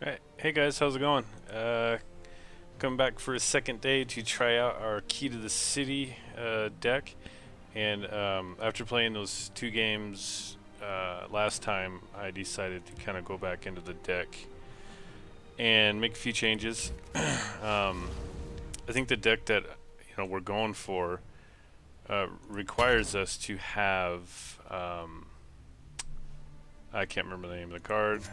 Hey guys, how's it going? Coming back for a second day to try out our Key to the City deck, and after playing those two games last time, I decided to kind of go back into the deck and make a few changes. I think the deck that we're going for requires us to have I can't remember the name of the card.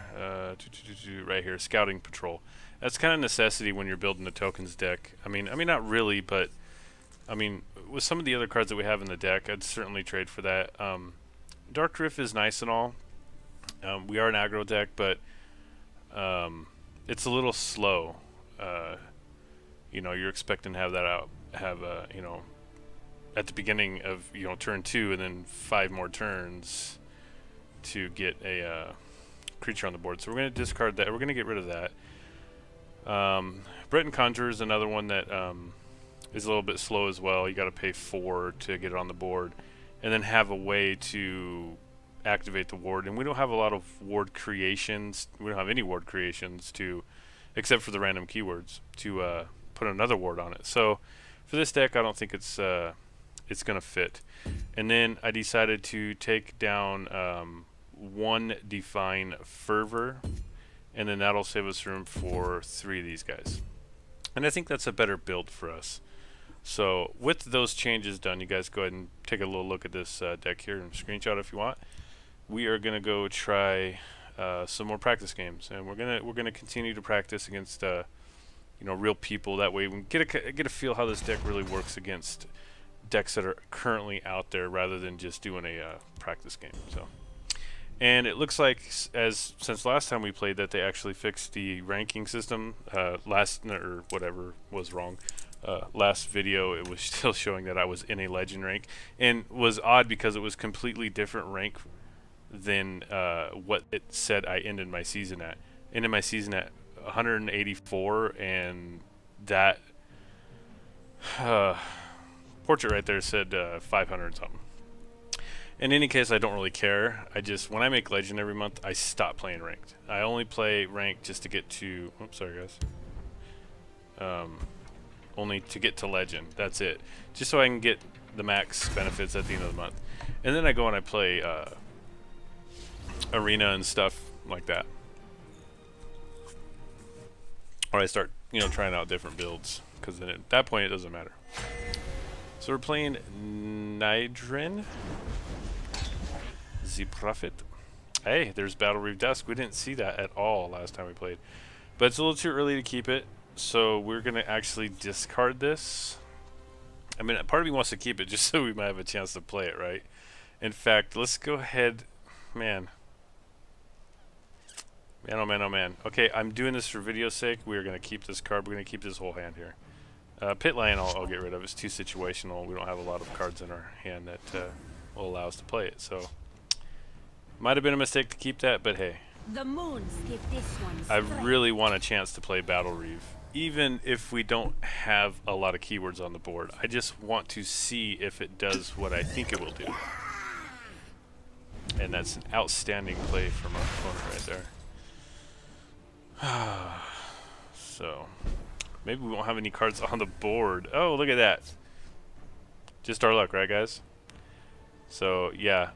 Right here, Scouting Patrol. That's kind of necessity when you're building a tokens deck. I mean, not really, but I mean, with some of the other cards that we have in the deck, I'd certainly trade for that. Dark Rift is nice and all. We are an aggro deck, but it's a little slow. You're expecting to have that out, at the beginning of turn 2, and then 5 more turns to get a creature on the board. So we're going to discard that. We're going to get rid of that. Breton Conjurer is another one that is a little bit slow as well. You got to pay 4 to get it on the board, and then have a way to activate the ward. And we don't have a lot of ward creations. We don't have any ward creations except for the random keywords, to put another ward on it. So for this deck, I don't think it's going to fit. And then I decided to take down 1 Divine Fervor, and then that'll save us room for 3 of these guys. And I think that's a better build for us. So with those changes done, you guys go ahead and take a little look at this deck here and screenshot if you want. We are gonna go try some more practice games, and we're gonna continue to practice against real people. That way we can get a feel how this deck really works against decks that are currently out there, rather than just doing a practice game. So, and it looks like since last time we played that they actually fixed the ranking system. Last video it was still showing that I was in a legend rank, and was odd because it was completely different rank than what it said I ended my season at. Ended my season at 184, and that portrait right there said 500 something. In any case, I don't really care. When I make legend every month, I stop playing ranked. I only play ranked just to get to, oops, sorry guys. Only to get to legend. That's it. Just so I can get the max benefits at the end of the month. And then I go and I play arena and stuff like that. Or I start, trying out different builds, because then at that point it doesn't matter. So we're playing Nidrin, the Prophet. Hey, there's battlereeve Dusk. We didn't see that at all last time we played, but it's a little too early to keep it. So we're gonna actually discard this. I mean, part of me wants to keep it just so we might have a chance to play it, right? In fact, let's go ahead, man. Man, oh man, oh man. Okay, I'm doing this for video's sake. We are gonna keep this card. We're gonna keep this whole hand here. Pit Lion I'll get rid of. It's too situational. We don't have a lot of cards in our hand that will allow us to play it. So might have been a mistake to keep that, but hey. The moons give this one I really want a chance to play battlereeve. Even if we don't have a lot of keywords on the board, I just want to see if it does what I think it will do. And that's an outstanding play from our opponent right there. So maybe we won't have any cards on the board. Oh, look at that. Just our luck, right guys? So yeah,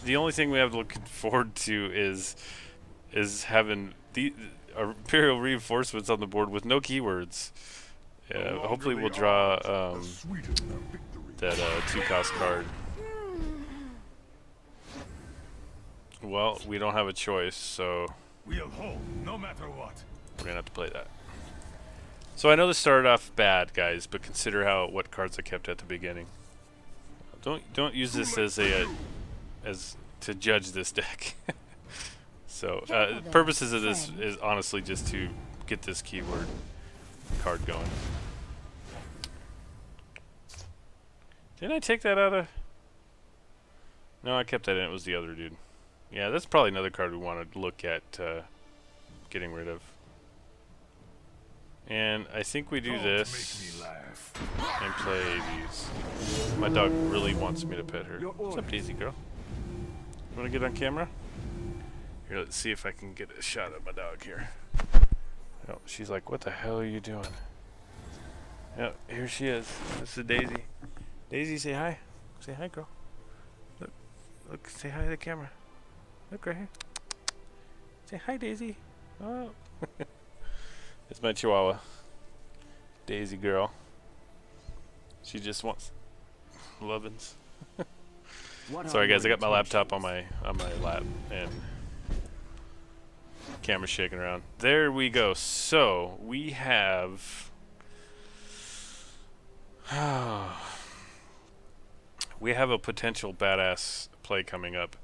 the only thing we have to look forward to is having the Imperial Reinforcements on the board with no keywords. Hopefully we'll draw that 2-cost card. Well, we don't have a choice, so we'll hold no matter what. We're gonna have to play that. So I know this started off bad, guys, but consider what cards I kept at the beginning. Don't use this as to judge this deck. So purposes of this is honestly just to get this keyword card going. Didn't I take that out of? No, I kept that in. It was the other dude. Yeah, that's probably another card we want to look at getting rid of. And I think we do this and play these. My dog really wants me to pet her. What's up, Daisy girl? You want to get on camera? Here, let's see if I can get a shot of my dog here. Oh, she's like, what the hell are you doing? Yeah, here she is. This is Daisy. Daisy, say hi. Say hi, girl. Look, look, say hi to the camera. Look right here. Say hi, Daisy. Oh. It's my chihuahua. Daisy girl. She just wants lovin's. Sorry guys, I got my laptop on my lap and camera's shaking around. There we go. So we have we have a potential badass play coming up.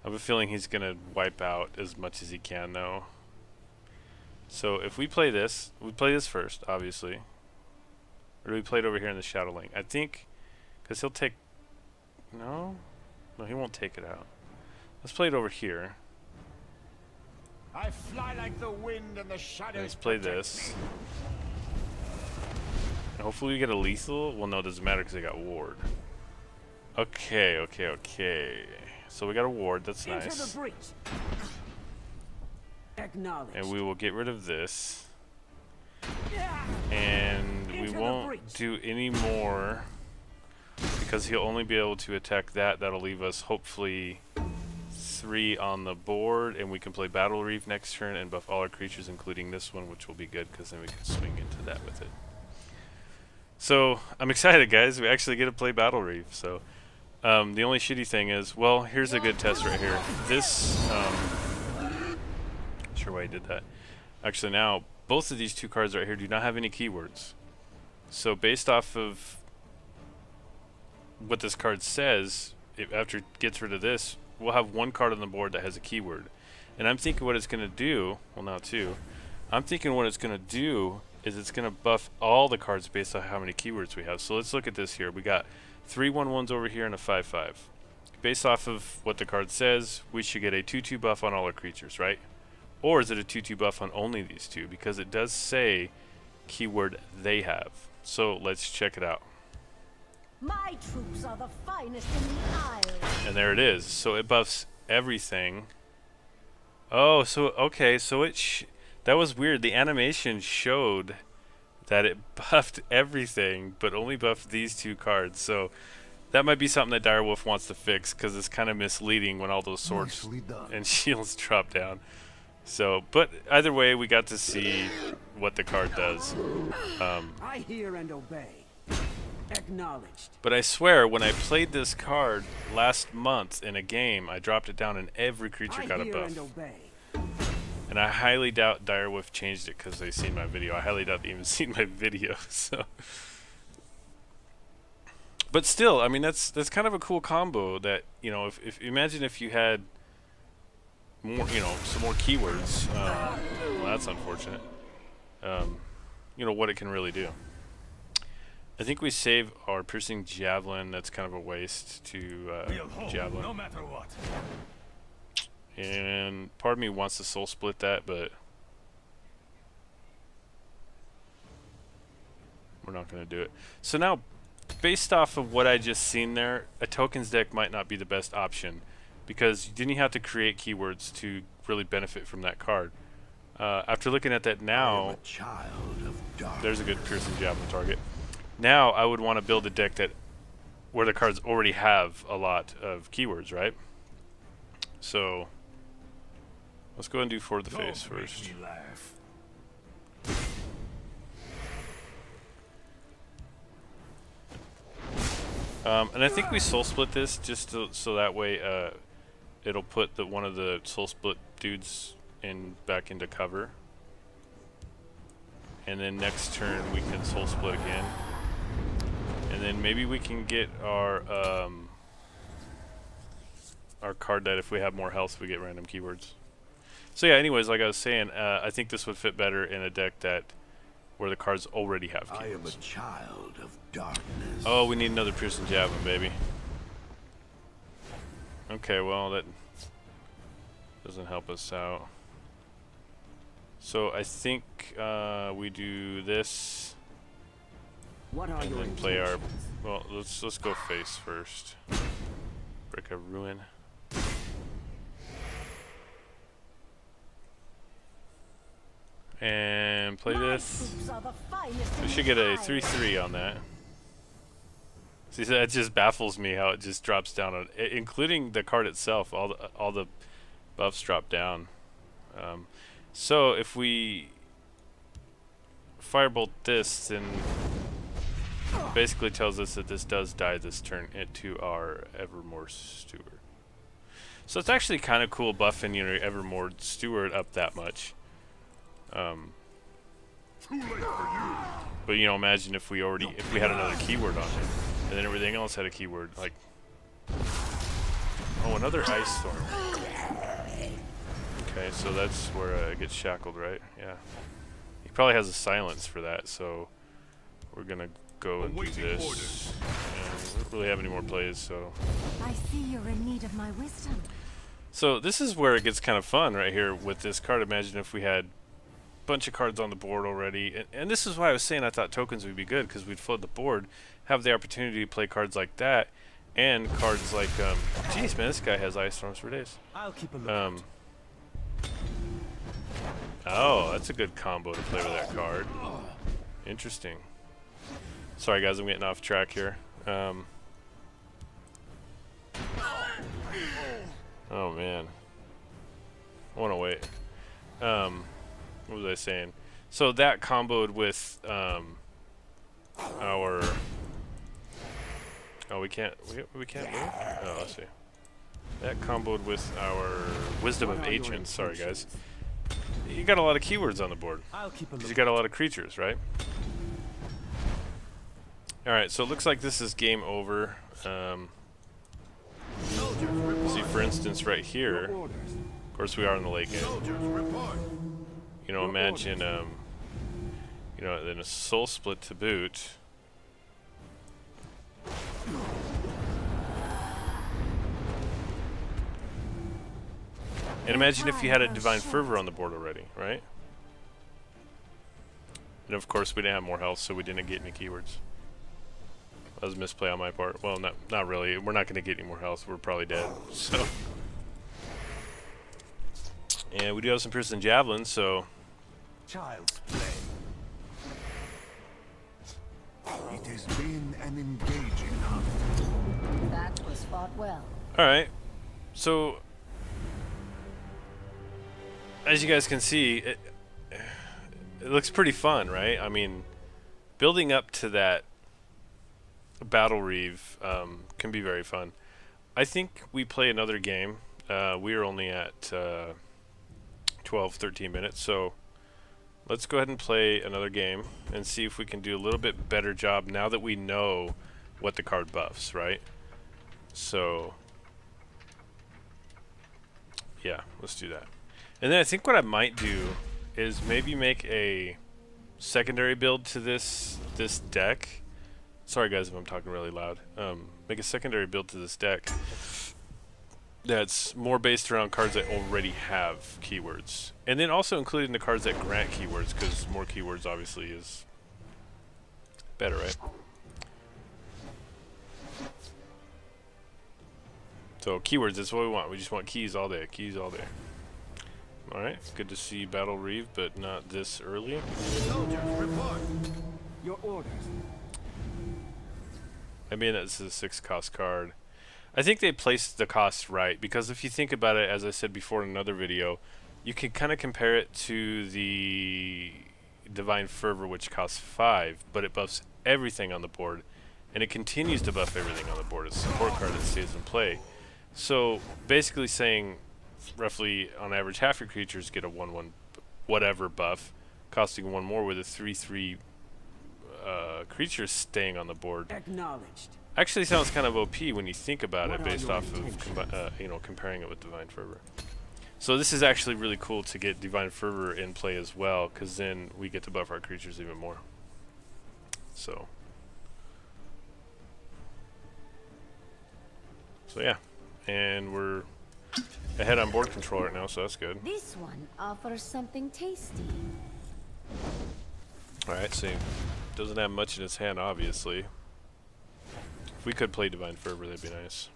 I have a feeling he's gonna wipe out as much as he can though. So if we play this first, obviously. Or do we play it over here in the Shadow Link? I think, because he'll take... No, he won't take it out. Let's play it over here. I fly like the wind and the shadows. Let's play this. And hopefully we get a lethal. Well, no, it doesn't matter because I got ward. Okay, okay, okay. So we got a ward. That's nice. And we will get rid of this. And we won't do any more because he'll only be able to attack that. That'll leave us hopefully 3 on the board, and we can play battlereeve next turn and buff all our creatures, including this one, which will be good because then we can swing into that with it. So I'm excited, guys. We actually get to play battlereeve. So the only shitty thing is, well, here's a good test right here. This, not sure why I did that. Actually, now both of these 2 cards right here do not have any keywords. So based off of what this card says, after it gets rid of this, we'll have 1 card on the board that has a keyword. And I'm thinking what it's going to do, well now 2, I'm thinking what it's going to do is it's going to buff all the cards based on how many keywords we have. So let's look at this here. We got 3 1/1s over here and a 5/5. Based off of what the card says, we should get a 2/2 buff on all our creatures, right? Or is it a 2/2 buff on only these 2? Because it does say keyword they have. So let's check it out. My troops are the finest in the Isles. And there it is. So it buffs everything. Oh, so okay, so that was weird. The animation showed that it buffed everything, but only buffed these 2 cards. So that might be something that Direwolf wants to fix, because it's kind of misleading when all those swords and shields drop down. So, but either way, we got to see what the card does. I hear and obey. Acknowledged. But I swear, when I played this card last month in a game, I dropped it down and every creature got a buff. And I highly doubt Direwolf changed it because they seen my video. I highly doubt they even seen my video. So, but still, I mean, that's kind of a cool combo. That, you know, if imagine if you had more, you know, some more keywords. Well, that's unfortunate. You know what it can really do. I think we save our piercing javelin. That's kind of a waste to javelin. No matter what. And part of me wants to soul split that, but we're not going to do it. So now, based off of what I just seen there, a tokens deck might not be the best option, because then you have to create keywords to really benefit from that card. After looking at that now, there's a good piercing javelin target. Now I would want to build a deck that where the cards already have a lot of keywords, right? So let's go and do For the Face first. And I think we soul split this just so that way it'll put one of the soul split dudes back into cover. And then next turn we can soul split again. And then maybe we can get our card that if we have more health we get random keywords. So yeah, anyways, like I was saying, I think this would fit better in a deck where the cards already have keywords. I am a child of darkness. Oh, we need another piercing javelin, baby. Okay, well that doesn't help us out. So I think we do this. What are and your then play our, well, let's go face first. Break a ruin. and play My this. troops are the finest We in should the get a Isles. 3-3 on that. See, that just baffles me how it just drops down on, including the card itself. All the buffs drop down. So if we firebolt this, then basically tells us that this does die this turn into our Evermore Steward. So it's actually kind of cool buffing your Evermore Steward up that much. But you know, imagine if we had another keyword on it, and then everything else had a keyword like, oh, another Ice Storm. Okay, so that's where it gets shackled, right? Yeah. He probably has a silence for that, so we're gonna go and do this. And we don't really have any more plays, so. I see you're in need of my wisdom. So this is where it gets kind of fun right here with this card. Imagine if we had a bunch of cards on the board already. And this is why I was saying I thought tokens would be good, because we'd flood the board, have the opportunity to play cards like that, and cards like, geez, man, this guy has Ice Storms for days. I'll keep a lookout. Oh, that's a good combo to play with that card. Interesting. Sorry guys, I'm getting off track here. Oh man, I want to wait. What was I saying? So that comboed with our. Oh, we can't move. Oh, let's see. That comboed with our Wisdom of Ancients. Sorry guys. You got a lot of keywords on the board. I'll keep a You lookout. got a lot of creatures, right? All right, so it looks like this is game over. See, for instance, right here. Orders. Of course, we are in the late game. You know, imagine, you know, then a soul split to boot. And imagine if you had a Divine Fervor on the board already, right? And of course, we didn't have more health, so we didn't get any keywords. That was a misplay on my part. Well, not really. We're not going to get any more health. We're probably dead. So, and we do have some piercing javelins, so. Child's play. It has been an engaging hunt. That was fought well. All right. So, as you guys can see, it looks pretty fun, right? I mean, building up to that battlereeve can be very fun. I think we play another game. We are only at 12, 13 minutes, so let's go ahead and play another game and see if we can do a little bit better job now that we know what the card buffs, right? So, yeah, let's do that. And then I think what I might do is maybe make a secondary build to this deck. Sorry guys if I'm talking really loud. Make a secondary build to this deck that's more based around cards that already have keywords. And then also including the cards that grant keywords, because more keywords obviously is better, right? So keywords, that's what we want. We just want keys all day. Keys all day. Alright, good to see battlereeve, but not this early. Soldiers, report. Your orders. I mean, this is a 6-cost card. I think they placed the cost right, because if you think about it, as I said before in another video, you can kind of compare it to the Divine Fervor, which costs 5, but it buffs everything on the board, and it continues to buff everything on the board. It's a support card that stays in play. So, basically saying, roughly, on average, half your creatures get a 1/1 whatever buff, costing 1 more with a 3/3 creatures staying on the board. Acknowledged. Actually sounds kind of OP when you think about What it, are based your off of intentions? you know, comparing it with Divine Fervor. So this is actually really cool to get Divine Fervor in play as well, because then we get to buff our creatures even more. So yeah, and we're ahead on board control right now, so that's good. This one offers something tasty. Alright, so doesn't have much in his hand, obviously. If we could play Divine Fervor, that'd be nice.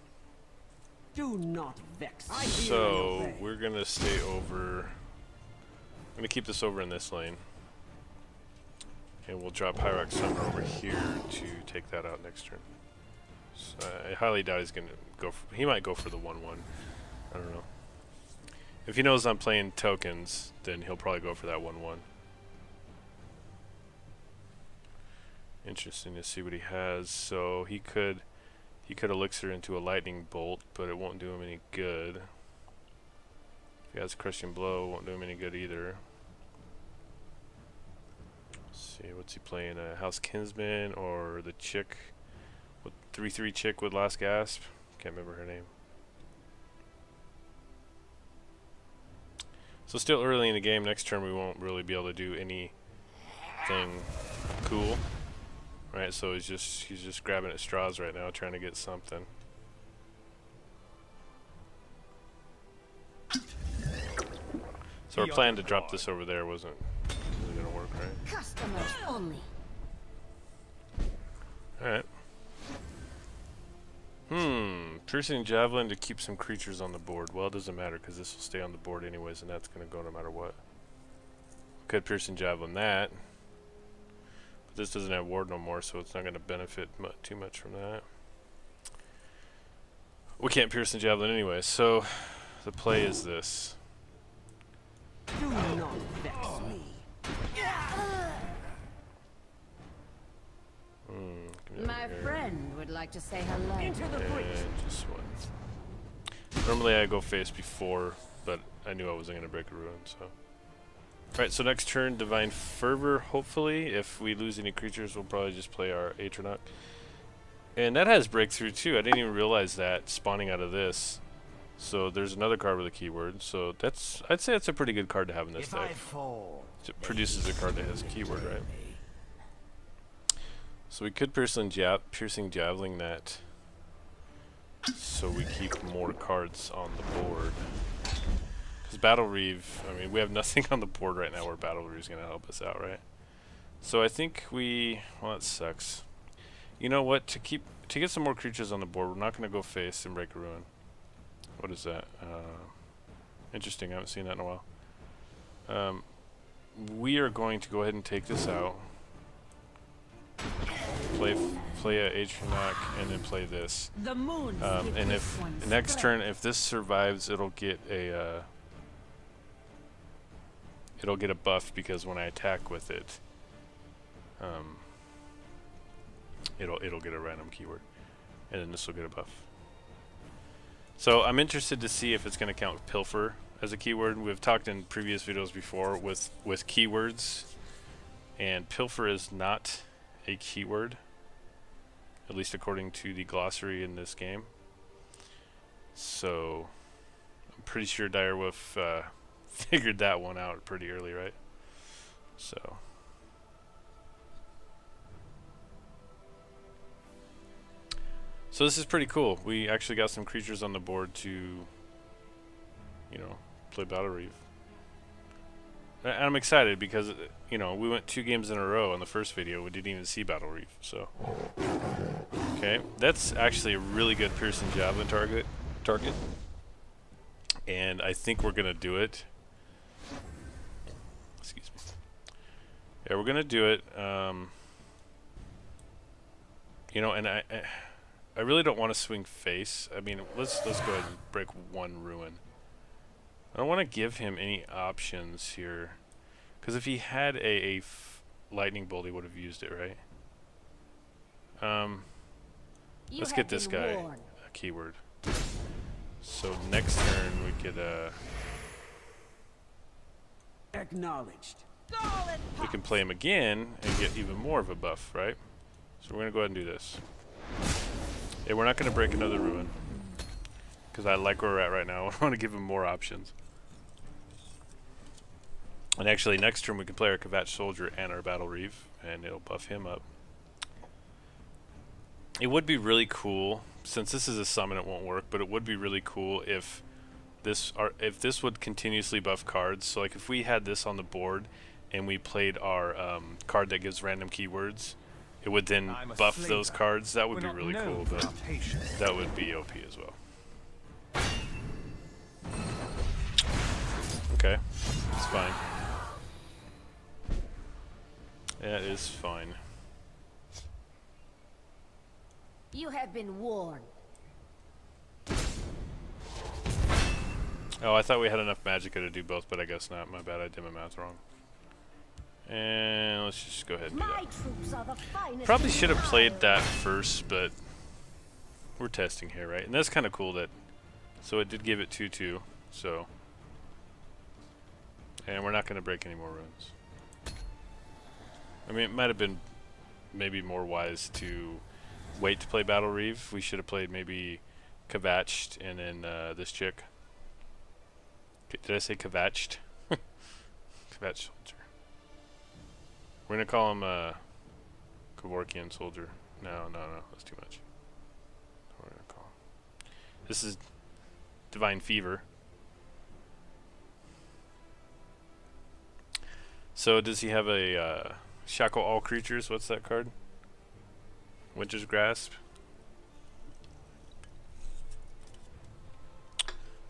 Do not vex. I hear and So obey. we're gonna stay over I'm going to keep this over in this lane. And we'll drop Hyrox Summer over here to take that out next turn. So I highly doubt he's going to go for... He might go for the 1-1. I don't know. If he knows I'm playing tokens, then he'll probably go for that 1-1. Interesting to see what he has. So he could elixir into a lightning bolt, but it won't do him any good. If he has crushing blow, it won't do him any good either. Let's see, what's he playing? A House Kinsman or the chick, with 3/3 chick with last gasp? Can't remember her name. So still early in the game. Next turn we won't really be able to do anything cool. Right, so he's just grabbing at straws right now, trying to get something. So our plan to drop this over there wasn't really gonna work, right? Customers only. Alright. Piercing Javelin to keep some creatures on the board. Well, it doesn't matter because this will stay on the board anyways, and that's gonna go no matter what. Could Piercing Javelin that. But this doesn't have ward no more, so it's not gonna benefit too much from that. We can't Piercing Javelin anyway, so the play is this. Do not vex me. My friend would like to say hello. Into the breach. And just one. Normally I go face before, but I knew I wasn't going to break a ruin, so. Alright, so next turn, Divine Fervor, hopefully. If we lose any creatures, we'll probably just play our Atronach. And that has breakthrough too. I didn't even realize that spawning out of this. So there's another card with a keyword. So that's, I'd say it's a pretty good card to have in this deck. It produces a card that has a keyword, right? So we could Piercing Javelin that, so we keep more cards on the board. Because battlereeve, I mean, we have nothing on the board right now where battlereeve is going to help us out, right? So I think well, that sucks. You know what? To get some more creatures on the board, we're not going to go face and break a ruin. What is that? Interesting. I haven't seen that in a while. We are going to go ahead and take this out. Play a Atronach and then play this. The moon. And if next turn, if this survives, it'll get a buff because when I attack with it, it'll get a random keyword, and then this will get a buff. So I'm interested to see if it's going to count Pilfer as a keyword. We've talked in previous videos before with keywords, and Pilfer is not a keyword, at least according to the glossary in this game. So I'm pretty sure Direwolf figured that one out pretty early, right? So this is pretty cool. We actually got some creatures on the board to, you know, play battlereeve. And I'm excited because, you know, we went 2 games in a row on the first video. We didn't even see battlereeve, so. Okay, that's actually a really good Piercing Javelin target. And I think we're gonna do it. Excuse me. Yeah, we're gonna do it. You know, and I really don't want to swing face. I mean, let's go ahead and break 1 ruin. I don't want to give him any options here, because if he had a lightning bolt, he would have used it, right? Let's get this guy a keyword. So next turn we could Acknowledged. we can play him again and get even more of a buff, right? So we're gonna go ahead and do this. Yeah, we're not gonna break another ruin because I like where we're at right now. I want to give him more options. And actually, next turn we can play our Kvatch Soldier and our Battlereeve, and it'll buff him up. It would be really cool, since this is a summon, it won't work. But it would be really cool if this would continuously buff cards. So, like, if we had this on the board and we played our card that gives random keywords, it would then buff those cards. That would be really cool, but that would be OP as well. Okay, it's fine. That is fine. You have been warned. Oh, I thought we had enough magicka to do both, but I guess not. My bad, I did my math wrong. And let's just go ahead and do My that. troops are the finest. Probably in should the have played Isles. that first, but we're testing here, right? And that's kind of cool that, so it did give it 2-2, so. And we're not going to break any more runes. I mean, it might have been maybe more wise to wait to play battlereeve. We should have played maybe Kvatched and then this chick. Did I say Kvatched? Kvatched soldier. We're gonna call him Kevorkian soldier. No, that's too much. What we're gonna call him. This is Divine Fever. So does he have a shackle all creatures? What's that card? Winter's Grasp.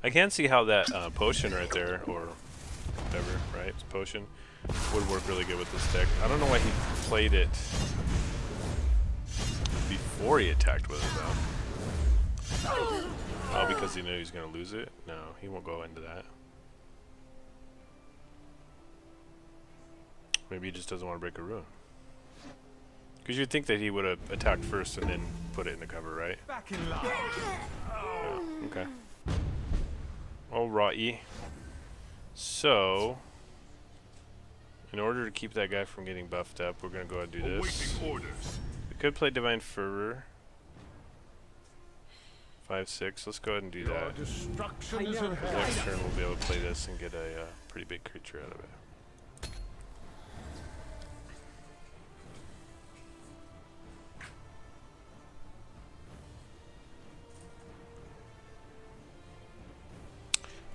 I can see how that potion right there, or whatever, right? It's potion, would work really good with this deck. I don't know why he played it before he attacked with it, though. Oh, because he knew he was going to lose it? No, he won't go into that. Maybe he just doesn't want to break a rune. Because you'd think that he would have attacked first and then put it in the cover, right? Back in line. Yeah, okay. Alrighty. So, in order to keep that guy from getting buffed up, we're going to go ahead and do this. Orders. We could play Divine Fervor. 5/6. Let's go ahead and do Your that. destruction is know. ahead. Next turn we'll be able to play this and get a pretty big creature out of it.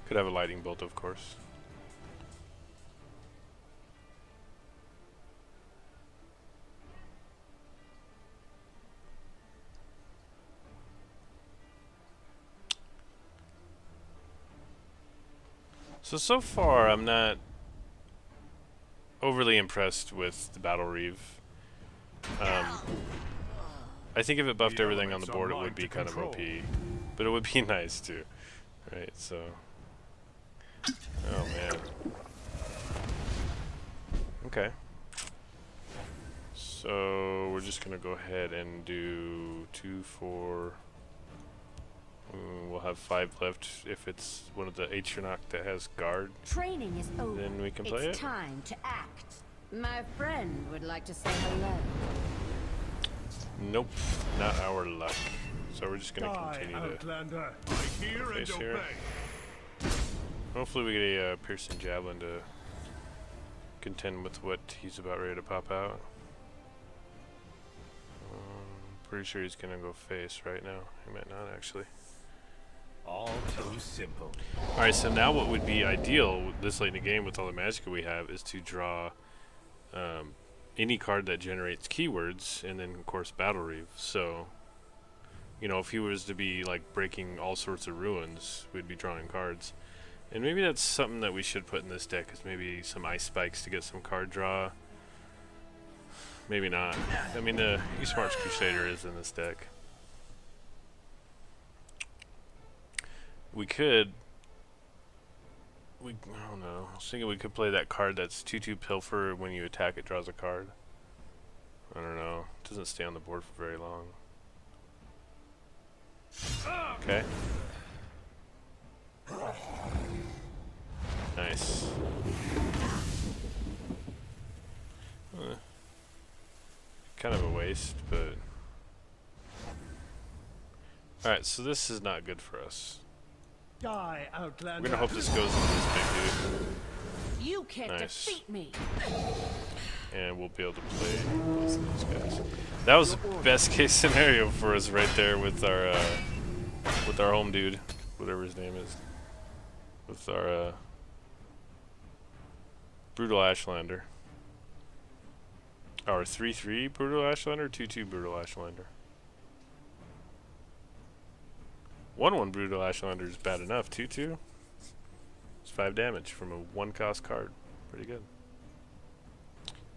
Could have a lightning bolt, of course. So far I'm not overly impressed with the battlereeve. I think if it buffed The everything on the elements are board, it mine would be to kind of control. OP, but it would be nice too, right? So, oh man. Okay. So we're just gonna go ahead and do 2, 4. We'll have 5 left if it's one of the Atronach that has guard. Training is over. Then we can play It's it. time to act. My friend would like to say hello. Nope, not our luck. So we're just gonna Die, continue to Outlander. I hear and face here. obey. Hopefully we get a piercing javelin to contend with what he's about ready to pop out. Pretty sure he's gonna go face right now. He might not actually. All too simple. Alright, so now what would be ideal this late in the game with all the magicka we have is to draw any card that generates keywords, and then of course battlereeve. So, you know, if he was to be like breaking all sorts of ruins, we'd be drawing cards. And maybe that's something that we should put in this deck, is maybe some ice spikes to get some card draw. Maybe not. I mean, the East March Crusader is in this deck. We could... I don't know. I was thinking we could play that card that's 2/2 Pilfer. When you attack, it draws a card. I don't know. It doesn't stay on the board for very long. Okay. Nice. Kind of a waste, but... Alright, so this is not good for us. Die, We're Outlander. gonna hope this goes into this big dude. You can't Nice. defeat me. And we'll be able to play both of these guys. That was best case scenario for us right there with our home dude, whatever his name is. With our Brutal Ashlander. Our 3/3 Brutal Ashlander, 2/2 Brutal Ashlander. 1/1 Brutal Ashlander is bad enough. 2/2. It's 5 damage from a 1-cost card. Pretty good.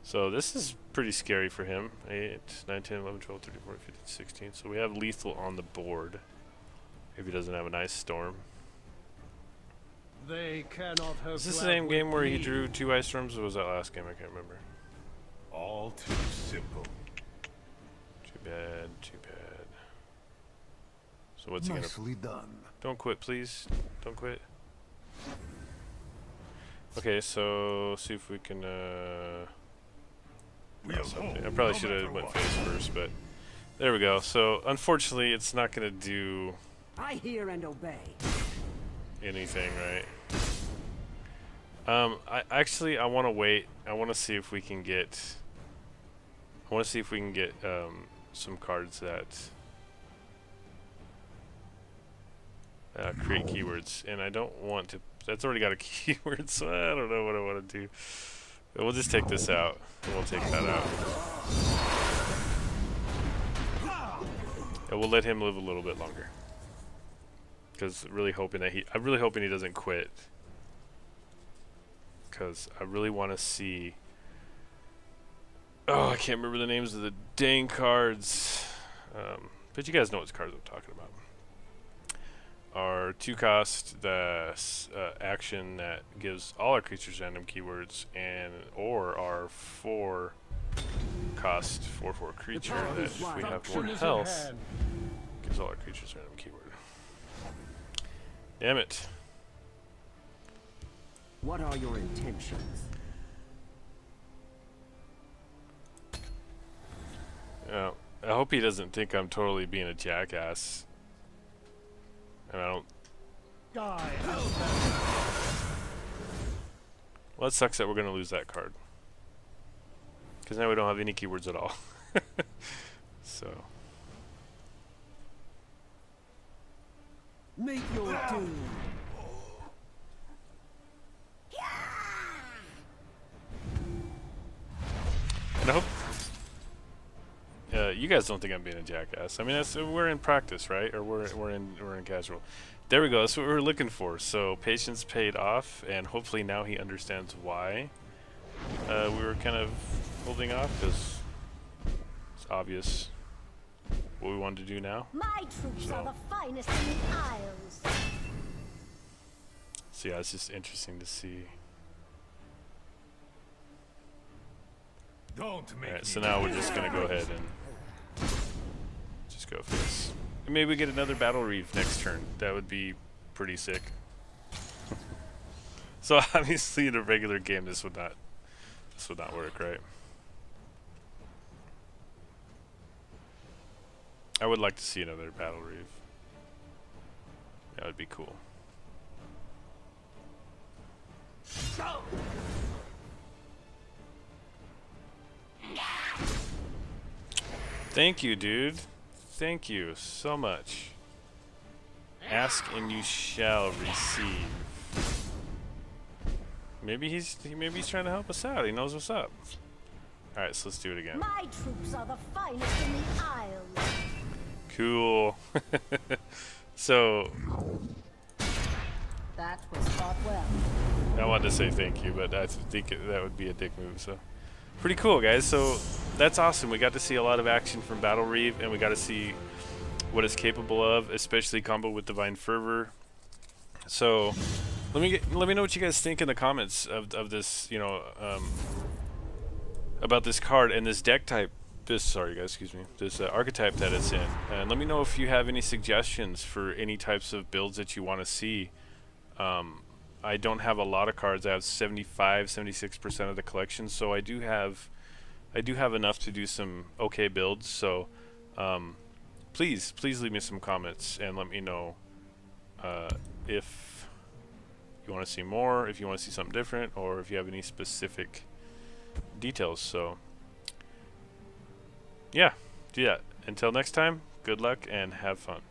So this is pretty scary for him. 8, 9, 10, 11, 12, 13, 14, 15, 16. So we have lethal on the board. If he doesn't have an ice storm. They cannot hope Is this to the same game where he outwit me. drew 2 ice storms, or was that last game? I can't remember. All too simple. Too bad, too bad. So what's he Nicely done. Don't quit, please. Don't quit. Okay, so see if we can. I probably should have went face first, but there we go. So unfortunately, it's not gonna do I hear and obey. anything, right? I want to wait. I want to see if we can get. I want to see if we can get some cards that create keywords, and I don't want to. That's already got a keyword, so I don't know what I want to do. But we'll just take this out, and we'll take that out, and we'll let him live a little bit longer. Because really hoping that I'm really hoping he doesn't quit. Because I really want to see. Oh, I can't remember the names of the dang cards. But you guys know what cards I'm talking about. Our 2-cost, the action that gives all our creatures random keywords, or our 4-cost 4/4 creature that if we have more health gives all our creatures random keyword. Damn it. What are your intentions? I hope he doesn't think I'm totally being a jackass. And I don't. Die. Well, it sucks that we're going to lose that card. Because now we don't have any keywords at all. So. Make your doom. And I hope you guys don't think I'm being a jackass. I mean, we're in practice, right? Or we're in casual. There we go. That's what we were looking for. So patience paid off, and hopefully now he understands why we were kind of holding off, because it's obvious what we wanted to do now. My troops are the finest in the Isles. So yeah, it's just interesting to see. Don't make Alright, me so now we're just gonna go ahead and just go for this. And maybe we get another battlereeve next turn. That would be pretty sick. So obviously in a regular game this would not work, right? I would like to see another battlereeve. That would be cool. Thank you, dude. Thank you so much. Ask and you shall receive. Maybe he's trying to help us out. He knows what's up. All right, so let's do it again. My troops are the finest in the Isles. Cool. So That was fought well. I wanted to say thank you, but I think that would be a dick move. So pretty cool, guys. So that's awesome. We got to see a lot of action from battlereeve, and we got to see what it's capable of, especially combo with Divine Fervor. So let me know what you guys think in the comments of this, you know, about this card and this deck type. This archetype that it's in. And let me know if you have any suggestions for any types of builds that you want to see. I don't have a lot of cards. I have 76% of the collection, so I do have enough to do some okay builds. So please leave me some comments and let me know if you want to see more, if you want to see something different, or if you have any specific details. So yeah, do that. Until next time, good luck and have fun.